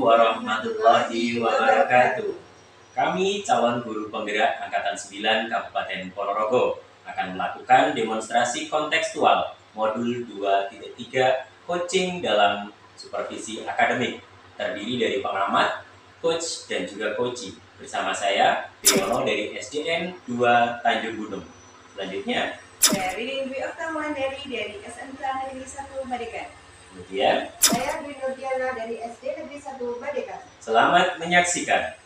warahmatullahi wabarakatuh. Kami calon guru penggerak Angkatan 9 Kabupaten Ponorogo akan melakukan demonstrasi kontekstual modul 2.3 coaching dalam supervisi akademik, terdiri dari pengamat, coach, dan juga coaching. Bersama saya, Biono dari SDN 2 Tanjung Gunung. Selanjutnya, dari Dwi Oktawiandari dari SMK Negeri 1 Badekan. Kemudian, saya Dwi Nurdiana dari SD Negeri 1 Badekan. Selamat menyaksikan.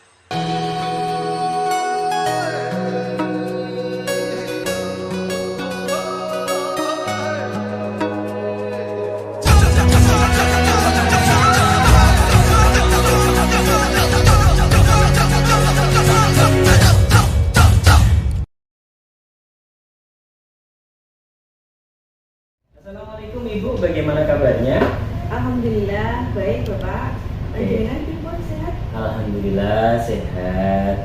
Assalamualaikum Ibu, bagaimana kabarnya? Alhamdulillah, baik Bapak. Dengan Ibu sehat? Alhamdulillah sehat.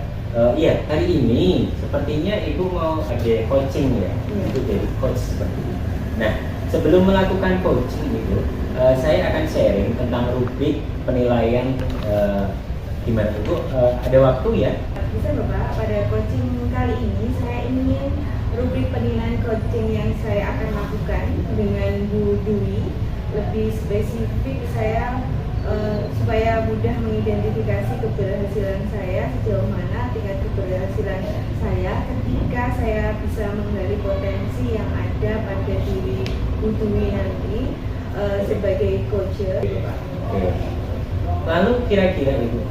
Iya, hari ini sepertinya Ibu mau ada coaching ya, untuk jadi coach seperti ini. Nah, sebelum melakukan coaching Ibu, saya akan sharing tentang rubrik penilaian. Gimana Ibu? Ada waktu ya? Bisa Bapak, pada coaching kali ini saya ingin rubrik penilaian coaching yang saya akan lakukan dengan Bu Dwi. Lebih spesifik saya supaya mudah mengidentifikasi keberhasilan saya, sejauh mana tingkat keberhasilan saya ketika saya bisa menggali potensi yang ada pada diri Bu Dwi nanti sebagai coach. Oke. Lalu kira-kira Ibu,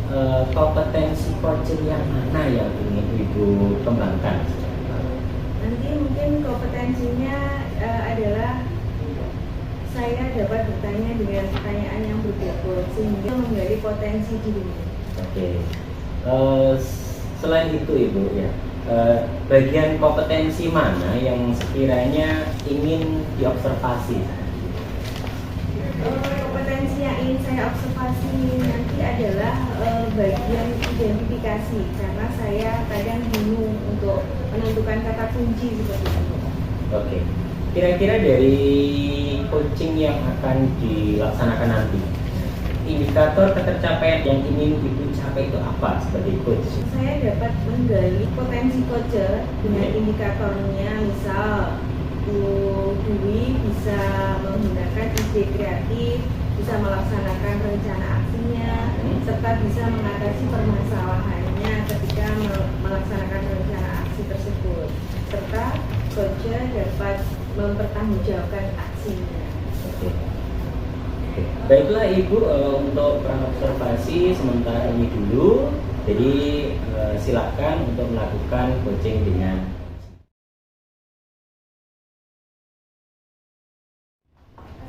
kompetensi coach yang mana yang ingin Ibu kembangkan? Nanti mungkin kompetensinya adalah saya dapat bertanya dengan pertanyaan yang berbobot sehingga menggali potensi dirinya. Oke. Selain itu Ibu ya, bagian kompetensi mana yang sekiranya ingin diobservasi? Kompetensi yang ingin saya observasi nanti adalah bagian identifikasi, karena saya kadang bingung untuk menentukan kata kunci seperti itu. Oke. Kira-kira dari coaching yang akan dilaksanakan nanti, indikator ketercapaian yang ingin Ibu capai itu apa sebagai coach? Saya dapat menggali potensi coach dengan indikatornya, misal Bu Dwi bisa menggunakan ide kreatif, bisa melaksanakan rencana aksinya, serta bisa mengatasi permasalahannya ketika melaksanakan rencana aksi tersebut, serta coach dapat mempertanggungjawabkan aksinya. Oke. Baiklah Ibu, untuk observasi sementara ini dulu. Jadi silakan untuk melakukan coaching dengan.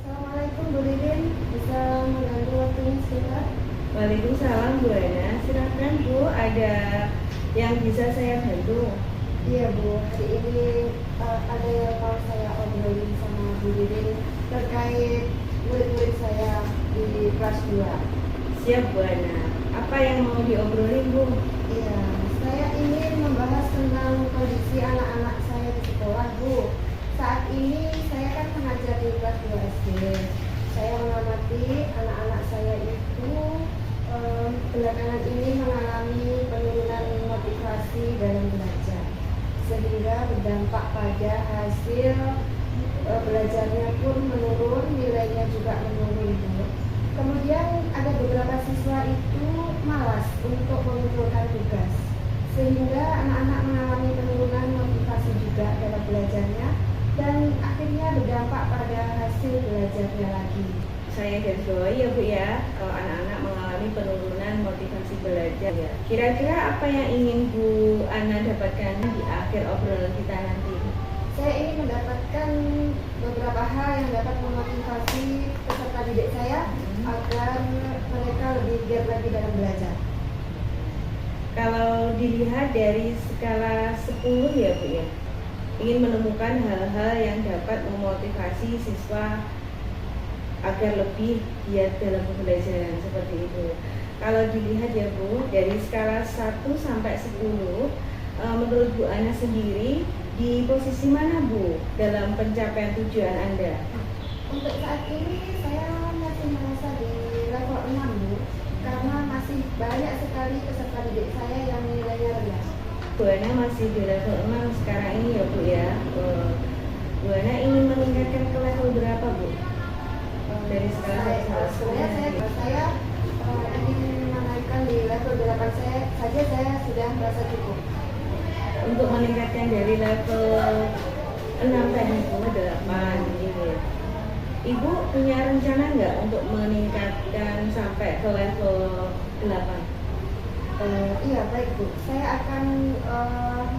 Assalamualaikum Bu Didin, bisa mengganggu waktunya sebentar? Waalaikumsalam Bu Ana, silakan Bu, ada yang bisa saya bantu? Iya Bu, hari ini ada yang mau saya obrolin sama Bu Didin terkait murid-murid saya di kelas 2. Siap Bu Ana, apa yang mau diobrolin Bu? Iya, saya ingin membahas tentang kondisi anak-anak saya di sekolah Bu. Saat ini saya kan mengajar di kelas 2 SD. Saya mengamati anak-anak saya itu belakangan ini mengalami penurunan motivasi dalam belajar, sehingga berdampak pada hasil belajarnya pun menurun, nilainya juga menurun. Kemudian ada beberapa siswa itu malas untuk mengumpulkan tugas, sehingga anak-anak mengalami penurunan motivasi juga dalam belajarnya, dan akhirnya berdampak pada hasil belajarnya lagi. Saya garis bawahi ya Bu ya, kalau anak-anak mengalami penurunan motivasi belajar ya. Kira-kira apa yang ingin Bu Ana dapatkan di akhir obrolan kita nanti? Saya ingin mendapatkan beberapa hal yang dapat memotivasi peserta didik saya agar mereka lebih giat lagi dalam belajar. Kalau dilihat dari skala 10 ya Bu ya, ingin menemukan hal-hal yang dapat memotivasi siswa agar lebih giat dalam pembelajaran seperti itu. Kalau dilihat ya Bu, dari skala 1 sampai 10, menurut Bu Ana sendiri di posisi mana Bu dalam pencapaian tujuan Anda? Untuk saat ini saya masih merasa di level 6 Bu, karena Bu Ana masih di level 6 sekarang ini ya Bu ya. Bu Ana ingin meningkatkan ke level berapa Bu? Dari skala saya ingin menaikkan di level 8 saya sudah merasa cukup. Untuk meningkatkan dari level 6 tadi Bu, 8 gitu ya. Ibu punya rencana nggak untuk meningkatkan sampai ke level 8? Iya baik Bu, saya akan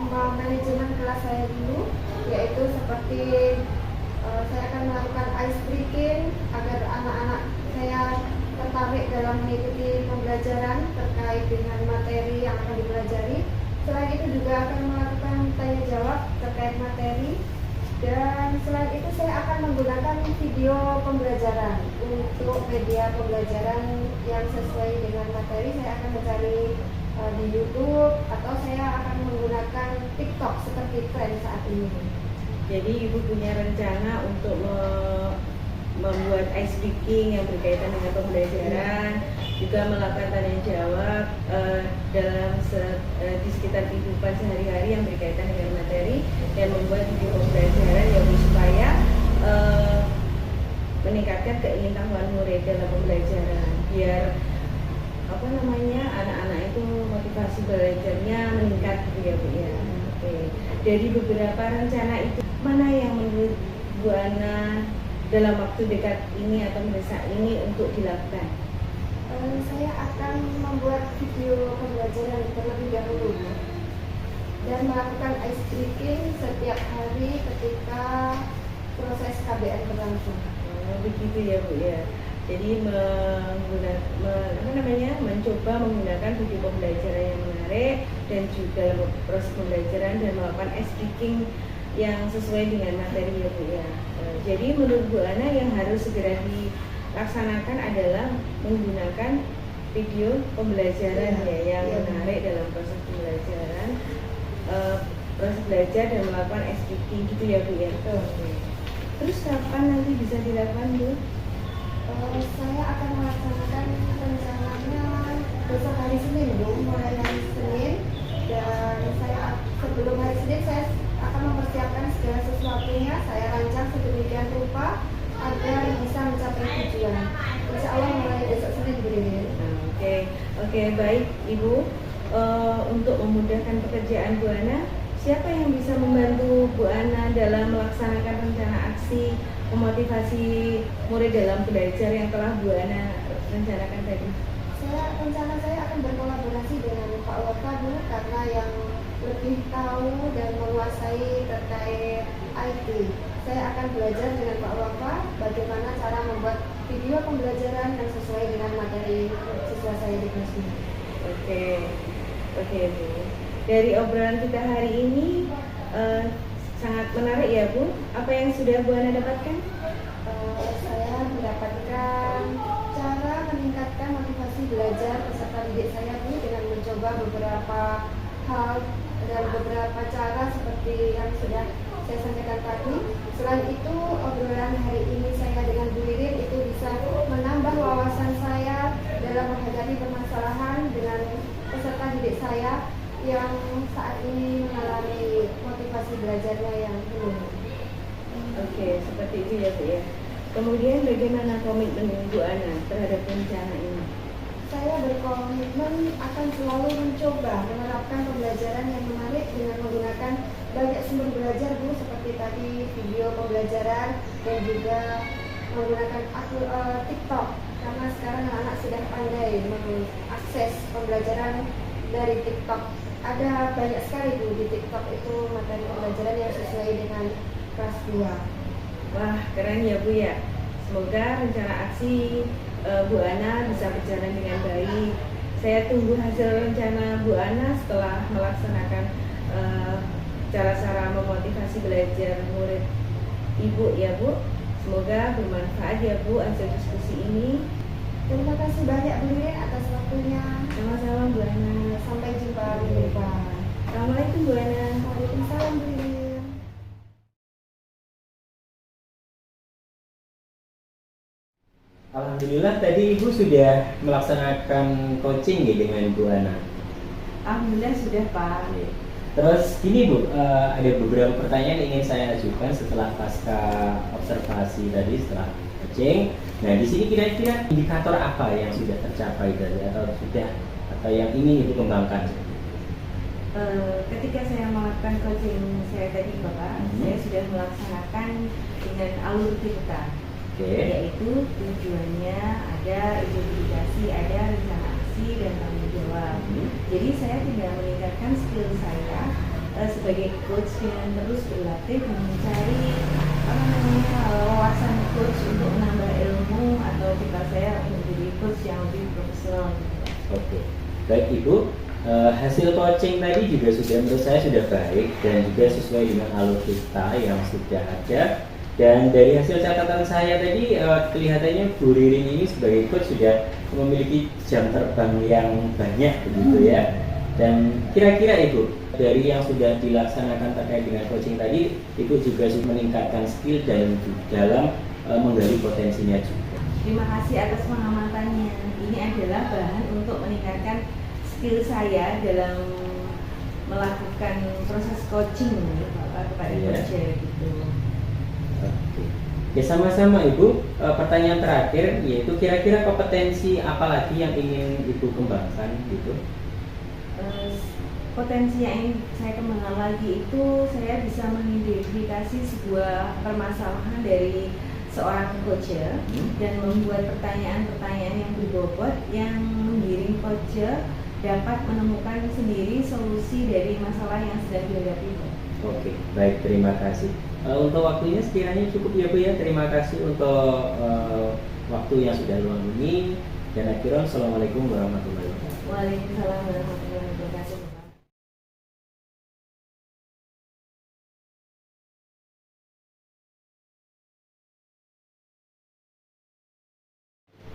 manajemen kelas saya dulu, yaitu seperti saya akan melakukan ice breaking agar anak-anak saya tertarik dalam mengikuti pembelajaran terkait dengan materi yang akan dipelajari. Selain itu juga akan melakukan tanya jawab terkait materi, dan selain itu saya akan menggunakan video pembelajaran untuk media pembelajaran yang sesuai dengan materi. Saya akan mencari di YouTube atau saya akan menggunakan TikTok seperti tren saat ini. Jadi Ibu punya rencana untuk membuat ice breaking yang berkaitan dengan pembelajaran, juga melakukan tanya jawab di sekitar kehidupan sehari-hari yang berkaitan dengan materi, dan membuat video pembelajaran yang supaya meningkatkan keingintahuan murid dalam pembelajaran, biar anak-anak itu motivasi belajarnya meningkat gitu ya Bu ya. Oke. Dari beberapa rencana itu, mana yang menurut Bu Ana dalam waktu dekat ini atau mendesak ini untuk dilakukan? Saya akan membuat video pembelajaran terlebih dahulu dan melakukan ice breaking setiap hari ketika proses KBN berlangsung. Begitu ya Bu ya. Jadi mencoba menggunakan video pembelajaran yang menarik dan juga proses pembelajaran dan melakukan ice breaking yang sesuai dengan materi ya Bu ya. Jadi menurut Bu Ana yang harus segera dilaksanakan adalah menggunakan video pembelajaran yang menarik dalam proses pembelajaran, proses belajar dan melakukan ice breaking gitu ya Bu ya. Terus kapan nanti bisa dilakukan Bu? Saya akan melaksanakan rencananya besok hari Senin Bu, mulai hari Senin, dan sebelum hari Senin saya akan mempersiapkan segala sesuatunya. Saya rancang sedemikian rupa agar bisa mencapai tujuan. Insya Allah mulai besok Senin Bu. Oke, baik Ibu. Untuk memudahkan pekerjaan Bu Ana, siapa yang bisa membantu Bu Ana dalam melaksanakan rencana aksi memotivasi murid dalam belajar yang telah Bu Ana rencanakan tadi? Rencana saya akan berkolaborasi dengan Pak Waka Bu, karena yang lebih tahu dan menguasai terkait IT. Saya akan belajar dengan Pak Waka bagaimana cara membuat video pembelajaran yang sesuai dengan materi siswa saya di kelas ini. Oke Bu. Dari obrolan kita hari ini sangat menarik ya Bu. Apa yang sudah Bu Ana dapatkan? Saya mendapatkan cara meningkatkan motivasi belajar peserta didik saya Bu, dengan mencoba beberapa hal dan beberapa cara seperti yang sudah saya sampaikan tadi. Selain itu, obrolan hari ini saya dengan Bu Ririn itu bisa menambah wawasan saya dalam menghadapi permasalahan dengan peserta didik saya yang saat ini mengalami motivasi belajarnya yang belum. Oke, seperti itu ya Bu ya. Kemudian bagaimana komitmen Bu Ana terhadap rencana ini? Saya berkomitmen akan selalu mencoba menerapkan pembelajaran yang menarik dengan menggunakan banyak sumber belajar Bu, seperti tadi video pembelajaran dan juga menggunakan TikTok, karena sekarang anak-anak sudah pandai mengakses pembelajaran dari TikTok. Ada banyak sekali Bu di TikTok itu materi pembelajaran yang sesuai dengan kelas 2. Wah, keren ya Bu ya. Semoga rencana aksi Bu Ana bisa berjalan dengan baik. Saya tunggu hasil rencana Bu Ana setelah melaksanakan cara-cara memotivasi belajar murid Ibu ya Bu. Semoga bermanfaat ya Bu hasil diskusi ini. Terima kasih banyak Bu Ririn atas waktunya. Sama-sama Bu Ana. Sampai jumpa minggu depan. Assalamualaikum Bu Ana. Waalaikumsalam Bu Ririn. Alhamdulillah tadi Ibu sudah melaksanakan coaching ya dengan Bu Ana. Alhamdulillah sudah Pak. Terus gini Bu, ada beberapa pertanyaan yang ingin saya ajukan setelah pasca observasi tadi setelah coaching. Nah di sini kira-kira indikator apa yang sudah tercapai tadi atau yang ingin Ibu kembangkan? Ketika saya melakukan coaching saya tadi Bapak, saya sudah melaksanakan dengan alur kita, yaitu tujuannya ada identifikasi, ada rencana aksi dan tanggung jawab. Jadi saya tidak meningkatkan skill saya sebagai coach dengan terus berlatih dan mencari wawasan coach untuk menambah ilmu atau kita saya menjadi coach yang lebih profesional. Oke, baik Ibu. Hasil coaching tadi juga menurut saya sudah baik dan juga sesuai dengan alur kita yang sudah ada. Dan dari hasil catatan saya tadi kelihatannya Bu Ririn ini sebagai coach sudah memiliki jam terbang yang banyak begitu ya. Dan kira-kira Ibu dari yang sudah dilaksanakan terkait dengan coaching tadi, Ibu juga sudah meningkatkan skill dan dalam menggali potensinya juga. Terima kasih atas pengamatannya. Ini adalah bahan untuk meningkatkan skill saya dalam melakukan proses coaching kepada coach gitu. Ya sama-sama Ibu, pertanyaan terakhir yaitu kira-kira kompetensi apa lagi yang ingin Ibu kembangkan gitu? Potensi yang ingin saya kembangkan lagi itu saya bisa mengidentifikasi sebuah permasalahan dari seorang coach dan membuat pertanyaan-pertanyaan yang berbobot yang menggiring coach dapat menemukan sendiri solusi dari masalah yang sedang dihadapi. Oke, baik, terima kasih. Untuk waktunya sekiranya cukup ya Bu ya. Terima kasih untuk waktu yang sudah luang ini. Dan akhirnya Assalamualaikum warahmatullahi wabarakatuh. Waalaikumsalam warahmatullahi wabarakatuh.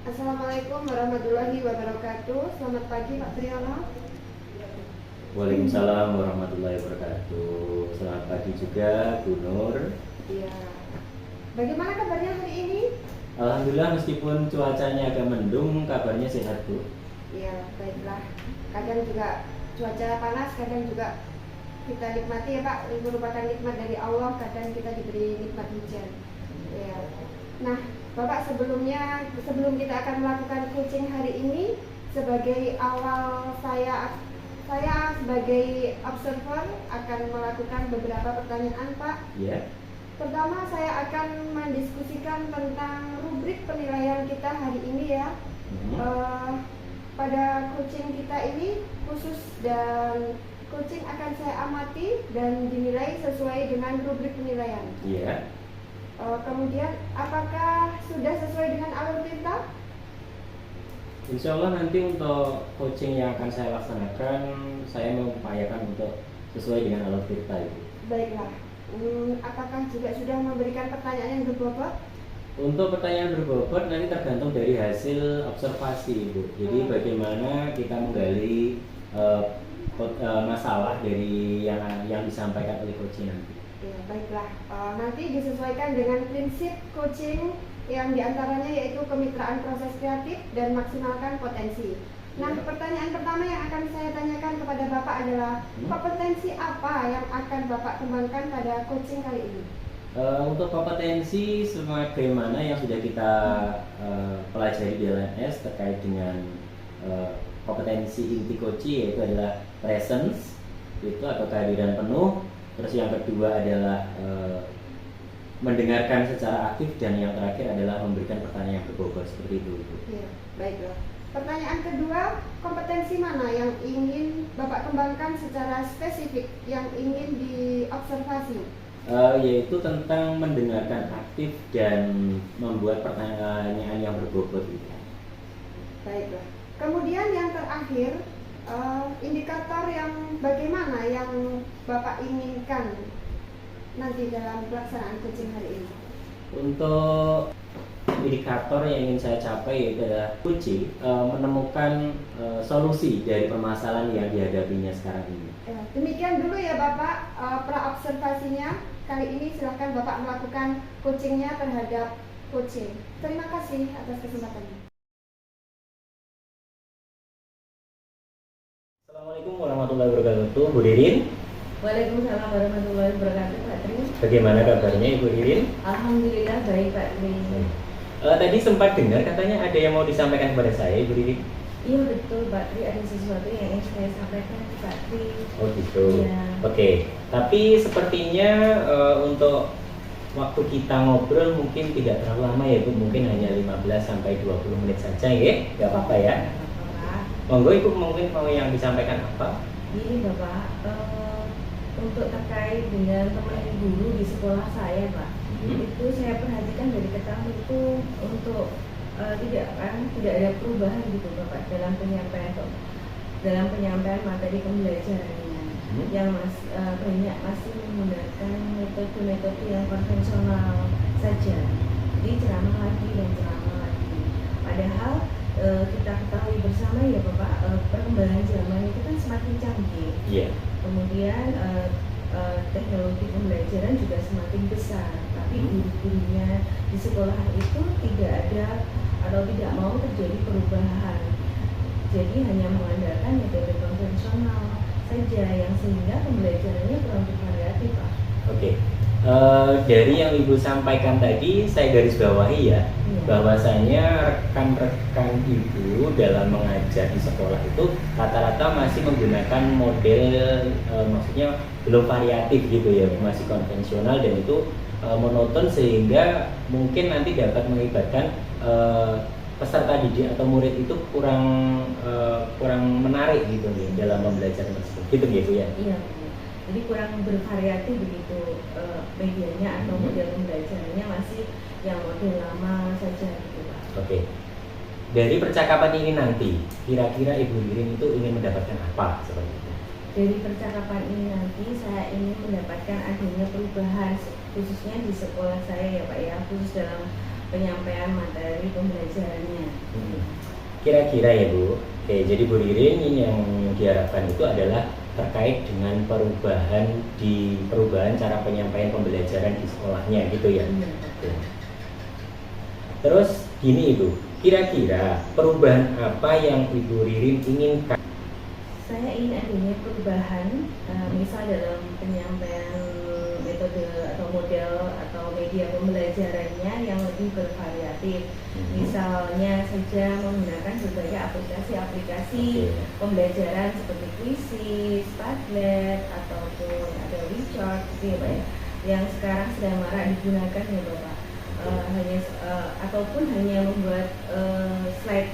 Assalamualaikum warahmatullahi wabarakatuh. Selamat pagi Pak Triyono. Waalaikumsalam warahmatullahi wabarakatuh. Selamat pagi juga Bu Nur. Iya. Bagaimana kabarnya hari ini? Alhamdulillah meskipun cuacanya agak mendung, kabarnya sehat Bu. Iya, baiklah. Kadang juga cuaca panas, kadang juga kita nikmati ya Pak. Itu merupakan nikmat dari Allah. Kadang kita diberi nikmat hujan. Ya. Nah, Bapak sebelum kita akan melakukan coaching hari ini, sebagai awal saya sebagai observer akan melakukan beberapa pertanyaan Pak. Ya. Pertama saya akan mendiskusikan tentang rubrik penilaian kita hari ini ya. Pada coaching kita ini khusus dan coaching akan saya amati dan dinilai sesuai dengan rubrik penilaian. Iya. Kemudian apakah sudah sesuai dengan alur kita? Insya Allah nanti untuk coaching yang akan saya laksanakan, saya mengupayakan untuk sesuai dengan alur kita itu. Baiklah. Apakah juga sudah memberikan pertanyaan yang berbobot? Untuk pertanyaan berbobot nanti tergantung dari hasil observasi Ibu. Jadi bagaimana kita menggali masalah dari yang disampaikan oleh coaching nanti. Ya, baiklah. Nanti disesuaikan dengan prinsip coaching yang diantaranya yaitu kemitraan proses kreatif dan maksimalkan potensi. Nah, pertanyaan pertama yang akan saya tanyakan kepada Bapak adalah kompetensi apa yang akan Bapak kembangkan pada coaching kali ini? Untuk kompetensi sebagaimana yang sudah kita pelajari di LNS terkait dengan kompetensi inti coaching yaitu adalah presence itu atau kehadiran penuh. Terus yang kedua adalah mendengarkan secara aktif dan yang terakhir adalah memberikan pertanyaan yang berbobot seperti itu. Ya, baiklah. Pertanyaan kedua, kompetensi mana yang ingin Bapak kembangkan secara spesifik yang ingin diobservasi? Yaitu tentang mendengarkan aktif dan membuat pertanyaan yang berbobot itu. Baiklah. Kemudian yang terakhir, indikator yang bagaimana yang Bapak inginkan nanti dalam pelaksanaan coaching hari ini? Untuk indikator yang ingin saya capai yaitu adalah coaching menemukan solusi dari permasalahan yang dihadapinya sekarang ini. Demikian dulu ya Bapak pra-observasinya. Kali ini silahkan Bapak melakukan coachingnya terhadap coaching. Terima kasih atas kesempatannya. Assalamualaikum warahmatullahi wabarakatuh, Bu Ririn. Waalaikumsalam warahmatullahi wabarakatuh, Pak Tri. Bagaimana kabarnya Ibu Ririn? Alhamdulillah baik, Pak Tri. Tadi sempat dengar katanya ada yang mau disampaikan kepada saya, Ibu Ririn. Iya betul, Pak Tri, ada sesuatu yang ingin saya sampaikan, Pak Tri. Oh gitu. Iya. Oke. Tapi sepertinya untuk waktu kita ngobrol mungkin tidak terlalu lama ya Bu, mungkin hanya 15 sampai 20 menit saja ya. Gak apa-apa ya. Bapak, Monggo Ibu mungkin mau yang disampaikan apa? ini Bapak, untuk terkait dengan teman guru di sekolah saya, Pak. Itu saya perhatikan dari ketahui itu untuk tidak ada perubahan gitu Bapak dalam penyampaian materi pembelajarannya yang banyak masih menggunakan metode-metode yang konvensional saja, jadi ceramah lagi dan ceramah lagi, padahal kita ketahui bersama ya Bapak, perkembangan zaman itu kan semakin canggih. Iya. Kemudian teknologi pembelajaran juga semakin besar, tapi guru-gurunya di sekolah itu tidak ada atau tidak mau terjadi perubahan. Jadi hanya mengandalkan metode konvensional saja yang sehingga pembelajarannya kurang bervariatif, Pak. Oke. Dari yang Ibu sampaikan tadi saya garis bawahi ya, bahwasanya rekan-rekan Ibu dalam mengajar di sekolah itu rata-rata masih menggunakan model maksudnya belum variatif gitu ya, masih konvensional dan itu monoton sehingga mungkin nanti dapat mengakibatkan peserta didik atau murid itu kurang menarik gitu nih dalam pembelajaran tersebut. Gitu gitu ya. Iya. Jadi kurang bervariatif begitu medianya atau model pembelajarannya masih yang model lama saja gitu Pak. Oke. Dari percakapan ini nanti, kira-kira Ibu Ririn itu ingin mendapatkan apa seperti itu? Dari percakapan ini nanti saya ingin mendapatkan adanya perubahan khususnya di sekolah saya ya Pak ya, khusus dalam penyampaian materi pembelajarannya. Kira-kira ya Bu. Oke, jadi Bu Ririn ini yang diharapkan itu adalah terkait dengan perubahan cara penyampaian pembelajaran di sekolahnya gitu ya. Terus gini Ibu, kira-kira perubahan apa yang Ibu Ririn inginkan? Saya ingin adanya perubahan, misal dalam penyampaian metode atau model atau media pembelajarannya yang lebih bervariatif. Misalnya saja menggunakan berbagai aplikasi-aplikasi pembelajaran seperti Quizizz, Padlet, ataupun ada WeChat gitu ya Pak ya, yang sekarang sedang marak digunakan ya Bapak. Ataupun hanya membuat slide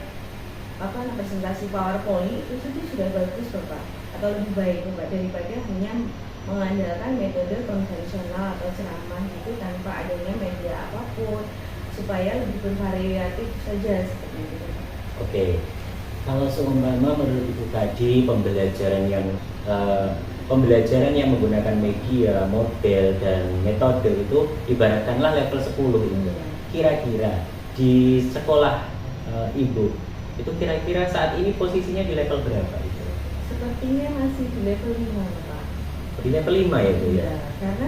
presentasi PowerPoint itu sudah bagus Bapak, atau lebih baik Bapak daripada hanya mengandalkan metode konvensional atau ceramah itu tanpa adanya media apapun, supaya lebih bervariatif saja seperti itu. Oke, kalau seumpama menurut Ibu tadi pembelajaran yang menggunakan media, model dan metode itu ibaratkanlah level 10 itu. Kira-kira di sekolah Ibu itu kira-kira saat ini posisinya di level berapa itu? Sepertinya masih di level 5 Pak. Di level 5 ya Bu ya? Karena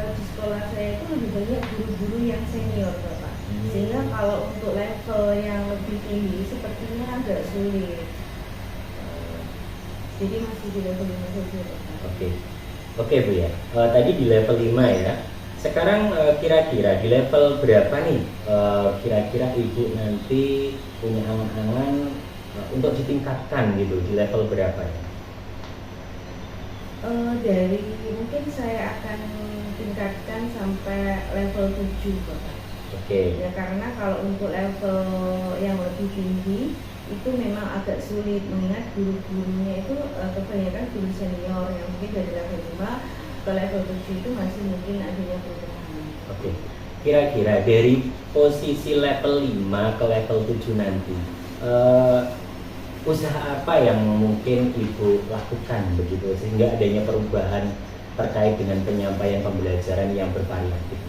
di sekolah saya itu lebih banyak guru-guru yang senior Bapak. Sehingga kalau untuk level yang lebih tinggi sepertinya agak sulit. Jadi masih di level 5 saja Bapak. Oke Bu ya. Tadi di level 5 ya. Sekarang kira-kira di level berapa nih kira-kira Ibu nanti punya angan-angan untuk ditingkatkan gitu, di level berapa ya? Dari mungkin saya akan tingkatkan sampai level 7 Bapak. Ya karena kalau untuk level yang lebih tinggi itu memang agak sulit mengingat guru-gurunya itu kebanyakan guru senior yang mungkin dari level 5 ke level 7 itu masih mungkin adanya perubahan. Kira-kira dari posisi level 5 ke level 7 nanti usaha apa yang mungkin Ibu lakukan begitu sehingga adanya perubahan terkait dengan penyampaian pembelajaran yang bervariatif?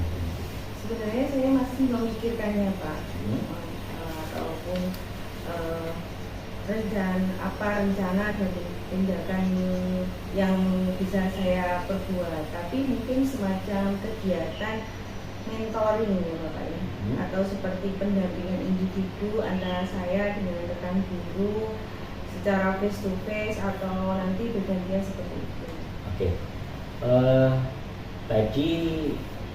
Sebenarnya saya masih memikirkannya Pak, ataupun rencana dan tindakan yang bisa saya perbuat, tapi mungkin semacam kegiatan mentoring ya Bapak ya, atau seperti pendampingan individu antara saya dengan rekan guru secara face to face atau nanti bergantian seperti itu. Eh, Tadi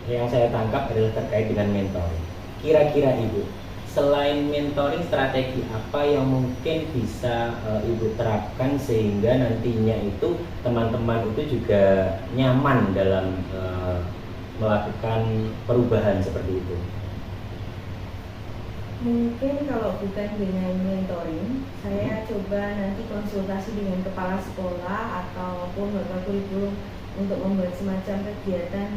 yang saya tangkap adalah terkait dengan mentoring. Kira-kira Ibu, selain mentoring, strategi apa yang mungkin bisa Ibu terapkan sehingga nantinya itu teman-teman itu juga nyaman dalam melakukan perubahan seperti itu? Mungkin kalau bukan dengan mentoring, saya coba nanti konsultasi dengan kepala sekolah ataupun bapak kurikulum untuk membuat semacam kegiatan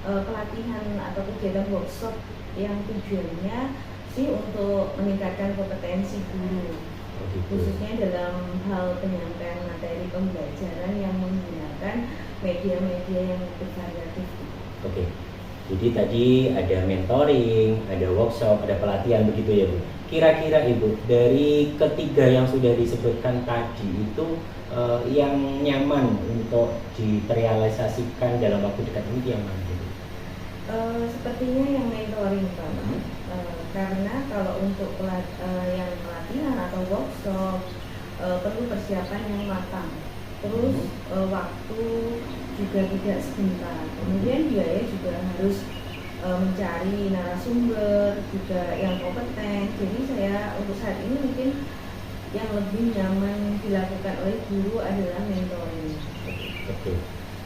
pelatihan atau kegiatan workshop yang tujuannya sih untuk meningkatkan kompetensi guru, khususnya dalam hal penyampaian materi pembelajaran yang menggunakan media-media yang bervariatif. Oke. Jadi tadi ada mentoring, ada workshop, ada pelatihan begitu ya Bu. Kira-kira Ibu, dari ketiga yang sudah disebutkan tadi itu yang nyaman untuk direalisasikan dalam waktu dekat ini yang mana? Sepertinya yang mentoring Pak. Karena kalau untuk yang pelatihan atau workshop perlu persiapan yang matang. Terus waktu juga tidak sebentar. Kemudian biaya juga harus mencari narasumber juga yang kompeten. Jadi saya untuk saat ini mungkin yang lebih nyaman dilakukan oleh guru adalah mentoring. Oke.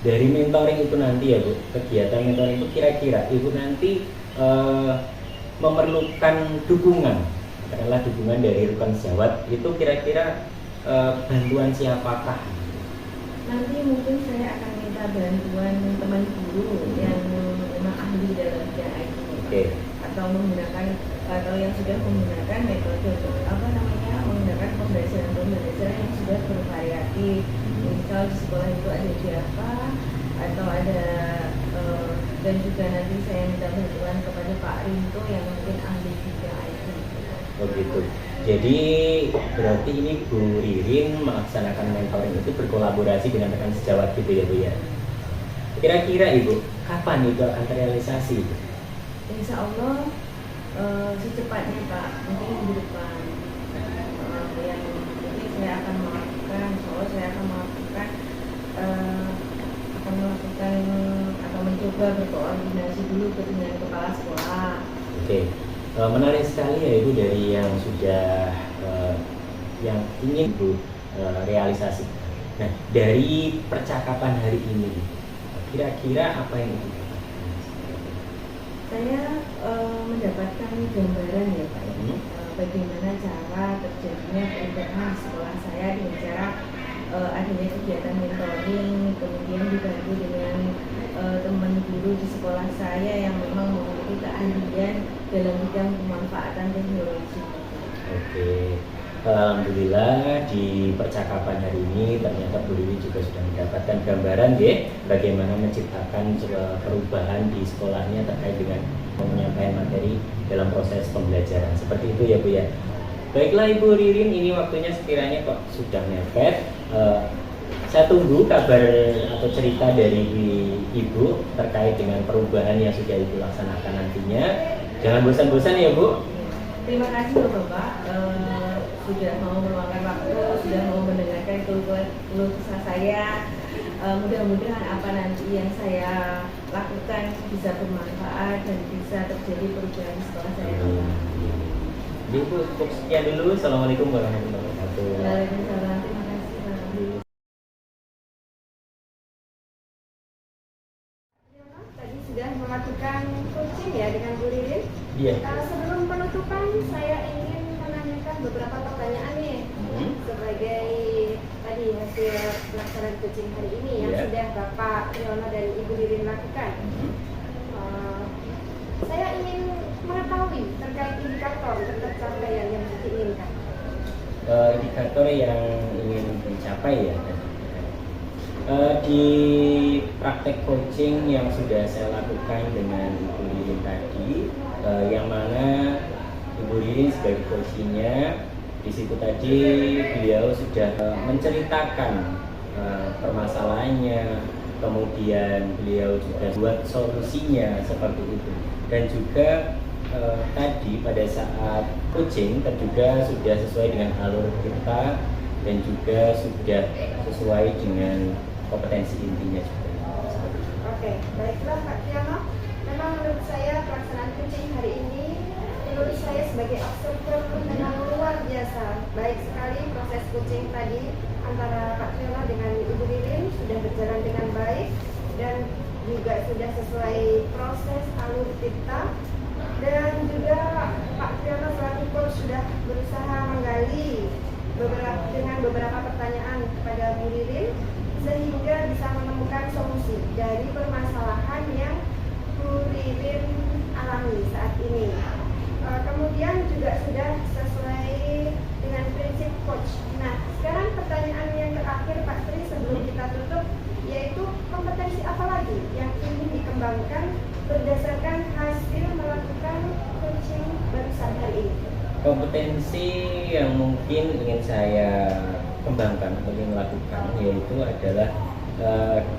Dari mentoring itu nanti ya Bu, kegiatan mentoring itu kira-kira Ibu nanti memerlukan dukungan, katakanlah dukungan dari rekan sejawat, itu kira-kira bantuan siapakah? Nanti mungkin saya akan minta bantuan teman guru yang memang ahli dalam bidang IT. Oke. Atau menggunakan atau yang sudah menggunakan metode menggunakan pembelajaran yang sudah bervariatif. Misal di sekolah itu ada siapa atau ada dan juga nanti saya minta bantuan kepada Pak Rinto yang mungkin ahli bidang IT. Oh gitu. Jadi berarti ini Bu Ririn melaksanakan mentoring itu berkolaborasi dengan rekan sejawat gitu ya Bu ya. Kira-kira Ibu, kapan itu akan terrealisasi? Insya Allah secepatnya Pak, mungkin minggu depan. Yang mungkin saya akan melakukan, soalnya saya akan melakukan atau mencoba berkoordinasi dulu dengan kepala sekolah. Oke. Menarik sekali ya Ibu dari yang sudah yang ingin Ibu realisasi. Nah, dari percakapan hari ini, kira-kira apa yang Ibu dapatkan? Saya mendapatkan gambaran ya Pak ya, bagaimana cara terjadinya perubahan di sekolah saya dengan cara adanya kegiatan mentoring, kemudian dibantu dengan teman guru di sekolah saya yang memang memiliki keahlian dalam bidang pemanfaatan teknologi. Oke, alhamdulillah di percakapan hari ini ternyata Bu Ririn juga sudah mendapatkan gambaran ya bagaimana menciptakan perubahan di sekolahnya terkait dengan penyampaian materi dalam proses pembelajaran. Seperti itu ya Bu ya. Baiklah Ibu Ririn, ini waktunya sekiranya kok sudah mepet. Saya tunggu kabar atau cerita dari Ibu terkait dengan perubahan yang sudah Ibu laksanakan nantinya. Jangan bosan-bosan ya Bu. Terima kasih Bapak sudah mau meluangkan waktu, sudah mau mendengarkan keluh kesah saya. Mudah-mudahan apa nanti yang saya lakukan bisa bermanfaat dan bisa terjadi perubahan di sekolah saya. Ibu cukup sekian dulu. Assalamualaikum warahmatullahi wabarakatuh. Waalaikumsalam. Terima kasih Pak. Tadi sudah melakukan coaching ya dengan Bu Ririn. Iya. Sebelum penutupan saya ingin menanyakan beberapa pertanyaan nih sebagai tadi hasil pelaksanaan coaching hari ini yang sudah Bapak Triyono dan Ibu Ririn lakukan. Saya ingin mengetahui terkait indikator tercapaian yang diinginkan. Indikator yang ingin dicapai ya. Di praktek coaching yang sudah saya lakukan dengan Ibu Ririn tadi, yang mana Ibu Ririn sebagai coachingnya, di situ tadi beliau sudah menceritakan permasalahannya, kemudian beliau juga buat solusinya seperti itu, dan juga tadi pada saat coaching juga sudah sesuai dengan alur kita dan juga sudah sesuai dengan kompetensi intinya juga. Oke, baiklah Kak Triana. Memang menurut saya pelaksanaan coaching hari ini menurut saya sebagai observer memang luar biasa. Baik sekali proses coaching tadi antara Kak Triana dengan Ibu Ririn sudah berjalan dengan baik dan juga sudah sesuai proses alur tirta, dan juga Pak Triana selaku coach sudah berusaha menggali dengan beberapa pertanyaan kepada Bu Ririn sehingga bisa menemukan solusi dari permasalahan yang Bu Ririn alami saat ini. Kemudian juga sudah sesuai dengan prinsip coach. Nah, sekarang pertanyaan yang terakhir Pak Tri sebelum kita tutup, yaitu kompetensi apa lagi yang ingin dikembangkan berdasarkan hasil melakukan coaching barusan hari ini? Kompetensi yang mungkin ingin saya kembangkan atau ingin lakukan yaitu adalah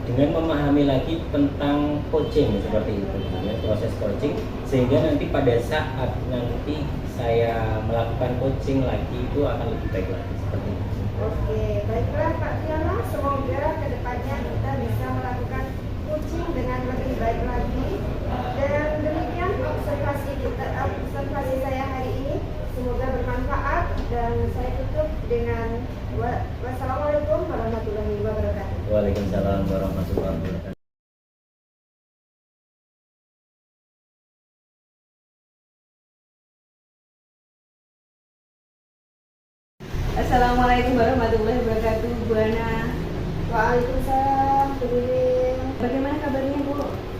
dengan memahami lagi tentang coaching seperti itu, ya, proses coaching, sehingga nanti pada saat nanti saya melakukan coaching lagi itu akan lebih baik lagi seperti itu. Oke, baiklah Pak Triana, semoga kedepannya kita bisa melakukan coaching dengan lebih baik lagi. Dan demikian observasi saya hari ini, semoga bermanfaat dan saya tutup dengan wassalamualaikum warahmatullahi wabarakatuh. Waalaikumsalam warahmatullahi wabarakatuh. Assalamualaikum warahmatullahi wabarakatuh, Bu Ana. Waalaikumsalam, Bu Ririn. Bagaimana kabarnya, Bu?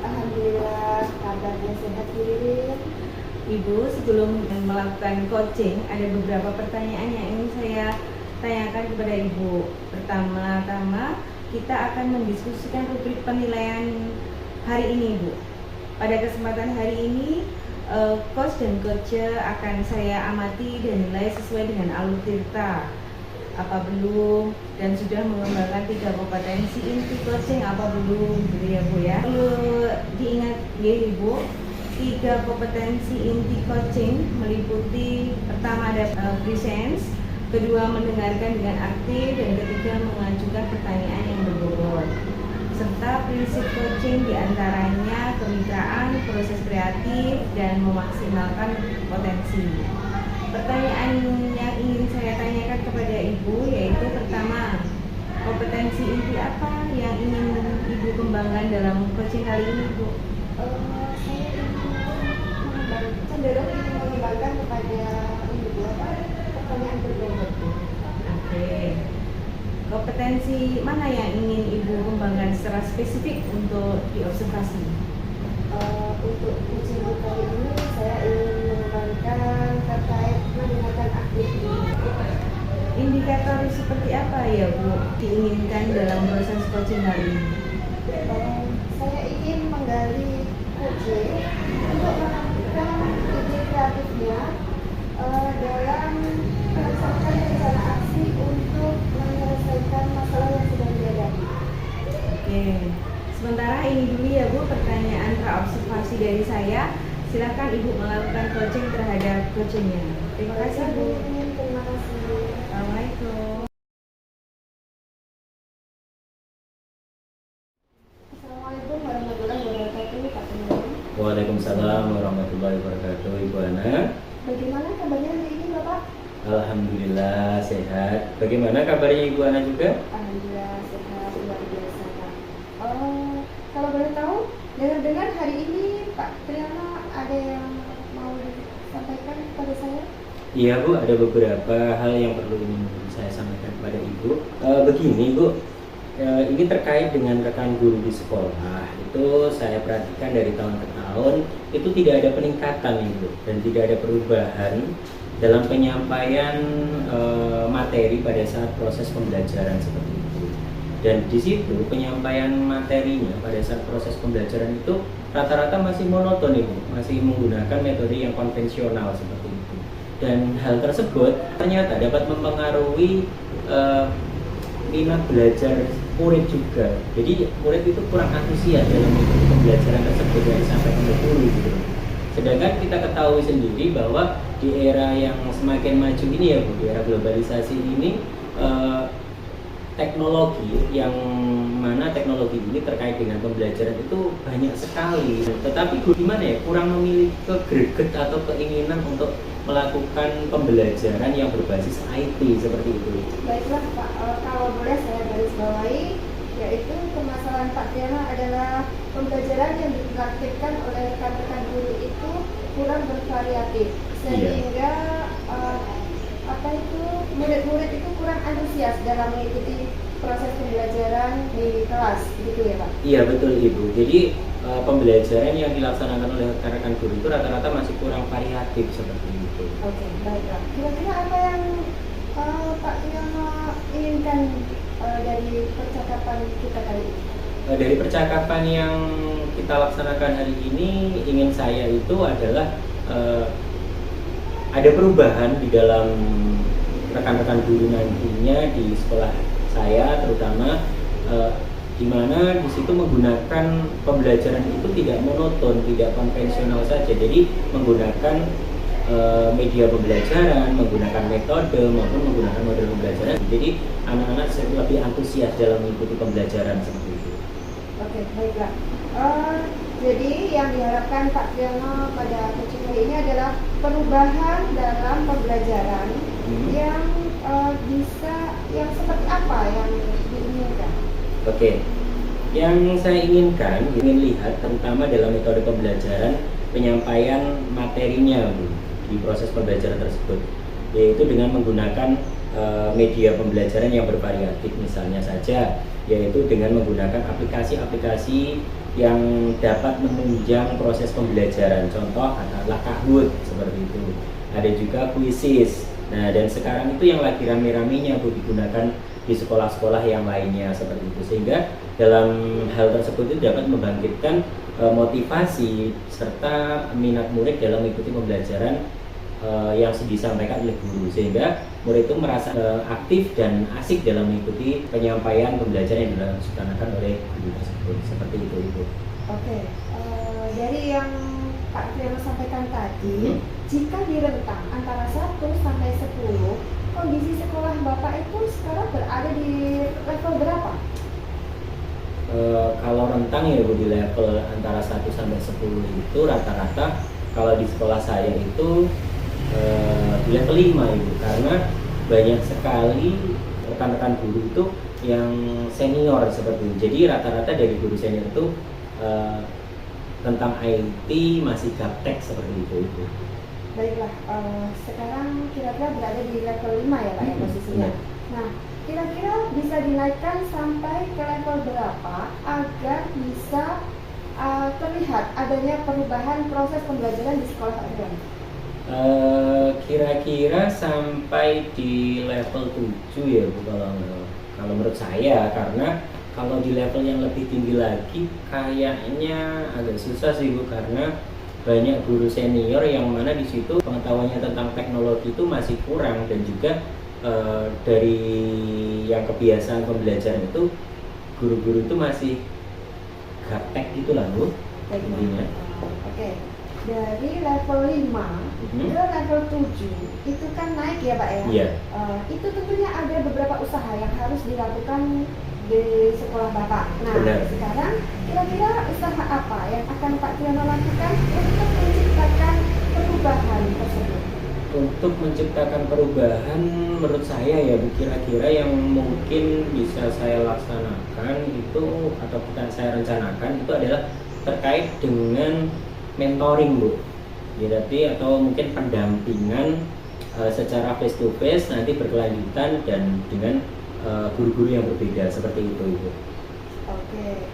Alhamdulillah, kabarnya sehat, Bu Ririn. Ibu, sebelum melakukan coaching, ada beberapa pertanyaan yang ingin saya tanyakan kepada Ibu. Pertama-tama, kita akan mendiskusikan rubrik penilaian hari ini, Bu. Pada kesempatan hari ini, coach dan coach akan saya amati dan nilai sesuai dengan alur tirta. Apa belum, dan sudah mengembangkan 3 kompetensi inti coaching apa belum, gitu ya Bu ya. Perlu diingat ya Ibu, 3 kompetensi inti coaching meliputi pertama ada presence, kedua mendengarkan dengan aktif, dan ketiga mengajukan pertanyaan yang berbobot. Serta prinsip coaching diantaranya kemitraan, proses kreatif, dan memaksimalkan potensi. Pertanyaan yang ingin saya tanyakan kepada Ibu yaitu pertama, kompetensi inti apa yang ingin Ibu kembangkan dalam coaching kali ini, Bu? Saya cenderung ingin mengembangkan kepada pertanyaan berbobot. Oke. Kompetensi mana yang ingin Ibu kembangkan secara spesifik untuk diobservasi? Untuk coaching kali ini saya ingin mengembangkan terkait mendengarkan aktif. Indikator seperti apa ya Bu diinginkan dalam proses coaching kali ini? Saya ingin menggali coaching untuk menentukan ide kreatifnya dalam menyelesaikan rencana aksi untuk menyelesaikan masalah yang sedang dihadapi. Oke. Sementara ini dulu ya Bu pertanyaan praobservasi dari saya. Silakan Ibu melakukan coaching terhadap coachingnya. Terima kasih Bu. Terima kasih. Assalamualaikum. Assalamualaikum warahmatullahi wabarakatuh, Pak Teman. Waalaikumsalam warahmatullahi wabarakatuh, Ibu Ana. Bagaimana kabarnya hari ini, Bapak? Alhamdulillah sehat. Bagaimana kabarnya Ibu Ana juga? Alhamdulillah sehat, luar biasa, Pak. Kalau boleh tahu, dengar-dengar hari ini Pak Triana ada yang mau disampaikan kepada saya? Iya Bu, ada beberapa hal yang perlu ingin saya sampaikan kepada Ibu. Begini Bu, ini terkait dengan rekan guru di sekolah. Itu saya perhatikan dari tahun ke tahun itu tidak ada peningkatan Ibu, dan tidak ada perubahan dalam penyampaian materi pada saat proses pembelajaran seperti itu. Dan di situ penyampaian materinya pada saat proses pembelajaran itu rata-rata masih monoton Ibu, masih menggunakan metode yang konvensional seperti itu. Dan hal tersebut ternyata dapat mempengaruhi minat belajar murid juga. Jadi murid itu kurang antusias dalam mengikuti pembelajaran tersebut dari sampai ke guru gitu. Sedangkan kita ketahui sendiri bahwa di era yang semakin maju ini ya Bu, di era globalisasi ini teknologi yang mana teknologi ini terkait dengan pembelajaran itu banyak sekali, tetapi gimana ya, kurang memiliki greget atau keinginan untuk melakukan pembelajaran yang berbasis IT seperti itu. Baiklah Pak, kalau boleh saya garis bawahi, yaitu permasalahan Pak Triana adalah pembelajaran yang dipraktikkan oleh rekan-rekan guru itu kurang bervariatif, sehingga murid-murid itu kurang antusias dalam mengikuti proses pembelajaran di kelas, gitu ya Pak? Iya betul Ibu. Jadi pembelajaran yang dilaksanakan oleh rekan-rekan guru itu rata-rata masih kurang variatif seperti itu. Oke, baiklah. Kira-kira apa yang Pak Triana inginkan dari percakapan kita kali ini? Dari percakapan yang kita laksanakan hari ini, ingin saya itu adalah ada perubahan di dalam rekan-rekan guru nantinya di sekolah saya, terutama di mana di situ menggunakan pembelajaran itu tidak monoton, tidak konvensional saja. Jadi menggunakan media pembelajaran, menggunakan metode maupun menggunakan model pembelajaran. Jadi anak-anak lebih antusias dalam mengikuti pembelajaran seperti itu. Oke, baiklah. Jadi yang diharapkan Pak Triana pada coaching kali ini adalah perubahan dalam pembelajaran yang seperti apa yang diinginkan? Oke, yang saya inginkan, ingin lihat terutama dalam metode pembelajaran penyampaian materinya Bu, di proses pembelajaran tersebut, yaitu dengan menggunakan media pembelajaran yang bervariatif, misalnya saja yaitu dengan menggunakan aplikasi-aplikasi yang dapat menunjang proses pembelajaran. Contoh adalah Kahoot seperti itu. Ada juga Quizzes. Nah, dan sekarang itu yang lagi rame-ramenya Bu digunakan di sekolah-sekolah yang lainnya seperti itu. Sehingga dalam hal tersebut itu dapat membangkitkan motivasi serta minat murid dalam mengikuti pembelajaran yang disampaikan oleh guru, sehingga murid itu merasa aktif dan asik dalam mengikuti penyampaian pembelajaran yang dilaksanakan oleh guru tersebut. Seperti itu Ibu. Oke, dari yang Pak Triana sampaikan tadi, jika direntang antara 1 sampai 10, kondisi sekolah Bapak itu sekarang berada di level berapa? Kalau rentang ya Bu, di level antara 1 sampai 10 itu rata-rata kalau di sekolah saya itu di level 5 Ibu, karena banyak sekali rekan-rekan guru itu yang senior seperti itu. Jadi rata-rata dari guru senior itu tentang IT masih gaptek seperti itu Ibu. Baiklah, sekarang kira-kira berada di level 5 ya Pak ya posisinya. Nah, kira-kira bisa dinaikkan sampai ke level berapa agar bisa terlihat adanya perubahan proses pembelajaran di sekolah Pak Triana? Kira-kira sampai di level 7 ya Bu, kalau menurut saya, karena kalau di level yang lebih tinggi lagi kayaknya agak susah sih Bu, karena banyak guru senior yang mana di situ pengetahuannya tentang teknologi itu masih kurang, dan juga dari yang kebiasaan pembelajaran itu guru-guru itu masih gaptek gitu lah Bu intinya. Oke, dari level 5 ke level 7 itu kan naik ya Pak ya? Iya. Itu tentunya ada beberapa usaha yang harus dilakukan di sekolah Bapak. Nah, Benar. sekarang kira-kira usaha apa yang akan Pak Triana lakukan untuk menciptakan perubahan tersebut? Untuk menciptakan perubahan, menurut saya ya Bu, kira-kira yang mungkin bisa saya laksanakan itu atau saya rencanakan itu adalah terkait dengan mentoring Bu. Jadi atau mungkin pendampingan secara face to face nanti berkelanjutan dan dengan guru-guru yang berbeda seperti itu Ibu. Oke,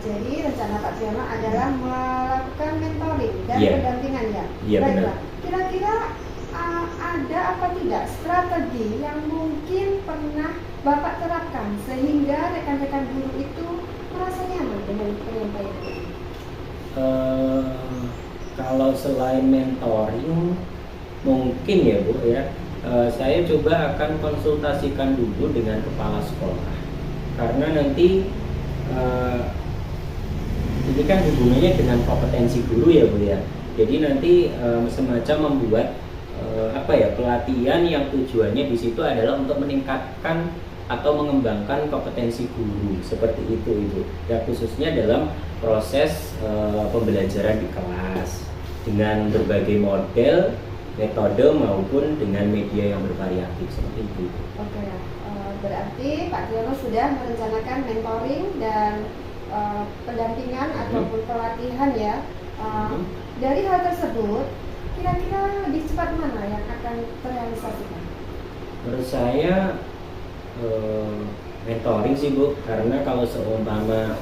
jadi rencana Pak Triana adalah melakukan mentoring dan pendampingan ya? Iya benar. Kira-kira ada apa tidak strategi yang mungkin pernah Bapak terapkan sehingga rekan-rekan guru itu merasa nyaman dengan penyampaian ini? Kalau selain mentoring mungkin ya Bu ya, saya coba akan konsultasikan dulu dengan kepala sekolah, karena nanti ini kan hubungannya dengan kompetensi guru ya Bu ya. Jadi nanti semacam membuat pelatihan yang tujuannya di situ adalah untuk meningkatkan atau mengembangkan kompetensi guru seperti itu Ibu. Ya khususnya dalam proses pembelajaran di kelas dengan berbagai model, metode maupun dengan media yang bervariatif seperti itu. Oke, berarti Pak Triono sudah merencanakan mentoring dan pendampingan ataupun pelatihan ya. Dari hal tersebut, kira-kira lebih cepat mana yang akan terrealisasikan? Menurut saya mentoring sih Bu, karena kalau seumpama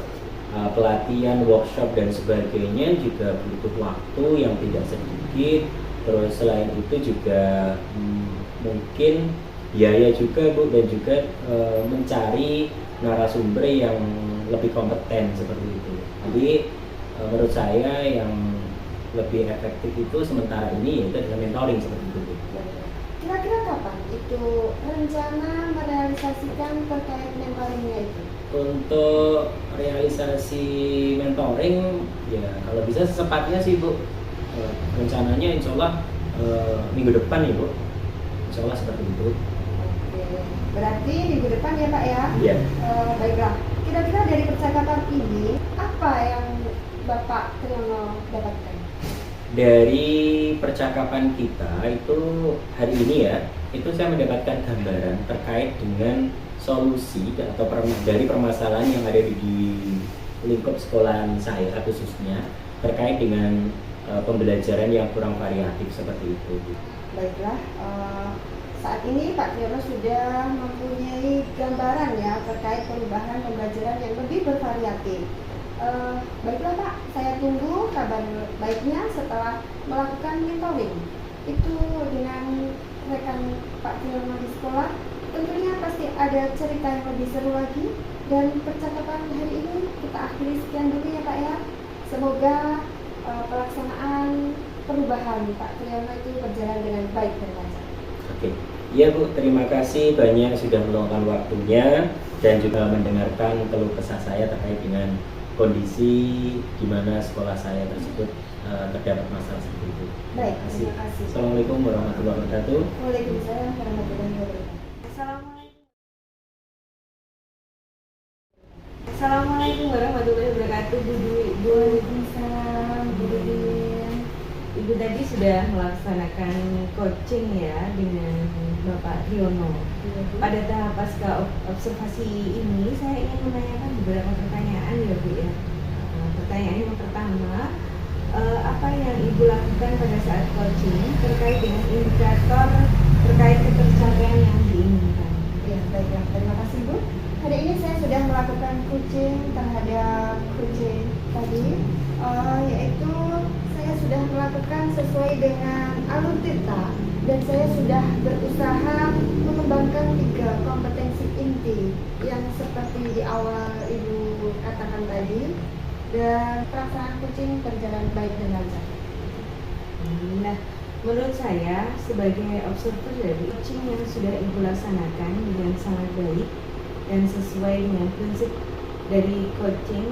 pelatihan, workshop dan sebagainya juga butuh waktu yang tidak sedikit. Terus selain itu juga mungkin biaya juga Bu, dan juga mencari narasumber yang lebih kompeten seperti itu. Jadi menurut saya yang lebih efektif itu sementara ini yaitu adalah mentoring seperti itu Bu. Kira-kira kapan itu rencana merealisasikan terkait mentoringnya itu? Untuk realisasi mentoring ya kalau bisa secepatnya sih Bu. Rencananya insya Allah minggu depan ya Bu. Insya Allah seperti itu. Oke, berarti minggu depan ya Pak ya? Iya. Baiklah, kira-kira dari percakapan ini apa yang Bapak Triono dapatkan? Dari percakapan kita itu hari ini ya, itu saya mendapatkan gambaran terkait dengan solusi atau dari permasalahan yang ada di lingkup sekolahan saya khususnya terkait dengan pembelajaran yang kurang variatif seperti itu. Baiklah, saat ini Pak Triono sudah mempunyai gambaran ya terkait perubahan pembelajaran yang lebih bervariatif. Baiklah Pak, saya tunggu kabar baiknya setelah melakukan mentoring. Itu dengan rekan Pak Triono di sekolah, tentunya pasti ada cerita yang lebih seru lagi. Dan percakapan hari ini kita akhiri sekian dulu ya Pak ya. Semoga pelaksanaan perubahan Pak Triono itu berjalan dengan baik dan lancar. Oke, iya Bu, terima kasih banyak sudah meluangkan waktunya dan juga mendengarkan keluh kesah saya terkait dengan kondisi di mana sekolah saya tersebut terdapat masalah seperti itu. Baik, terima kasih. Assalamualaikum warahmatullahi wabarakatuh. Waalaikumsalam warahmatullahi wabarakatuh. Assalamualaikum warahmatullahi wabarakatuh Bu Dwi. Waalaikumsalam Bu Dudin. Ibu tadi sudah melaksanakan coaching ya dengan Bapak Triono. Pada tahap pasca observasi ini saya ingin menanyakan beberapa pertanyaan ya Bu ya. Pertanyaan yang pertama, apa yang Ibu lakukan pada saat coaching terkait dengan indikator terkait ketercapaian yang diinginkan? Ya, baiklah. Terima kasih Bu. Hari ini saya sudah melakukan coaching terhadap coaching tadi, yaitu saya sudah melakukan sesuai dengan alur tirta dan saya sudah berusaha mengembangkan 3 kompetensi inti yang seperti di awal Ibu katakan tadi, dan pelaksanaan coaching berjalan baik dan lancar. Nah, menurut saya sebagai observer dari coaching yang sudah Ibu laksanakan dengan sangat baik dan sesuai dengan prinsip dari coaching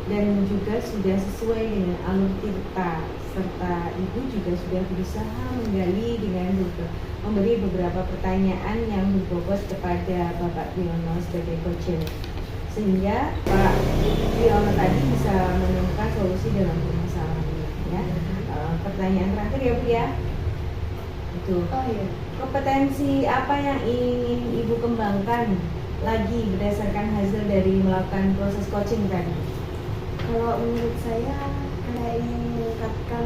dan juga sudah sesuai dengan alur tirta, serta Ibu juga sudah berusaha menggali dengan memberi beberapa pertanyaan yang berbobot kepada Bapak Triono sebagai coaching, sehingga Pak Triono tadi bisa menemukan solusi dalam permasalahannya ya. Pertanyaan terakhir ya Bu ya, itu kompetensi apa yang ingin Ibu kembangkan lagi berdasarkan hasil dari melakukan proses coaching tadi? Kalau menurut saya ingin meningkatkan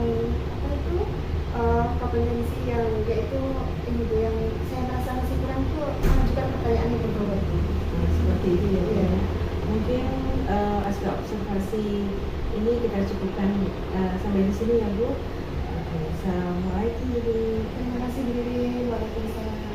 kompetensi yang yaitu ini Bu, yang saya merasa masih kurang tuh mengajukan pertanyaan yang berbobot. Seperti itu ya Bu. Mungkin aspek observasi ini kita cukupkan sampai di sini ya Bu. Assalamualaikum. Terima kasih Bu Diri. Waalaikumsalam.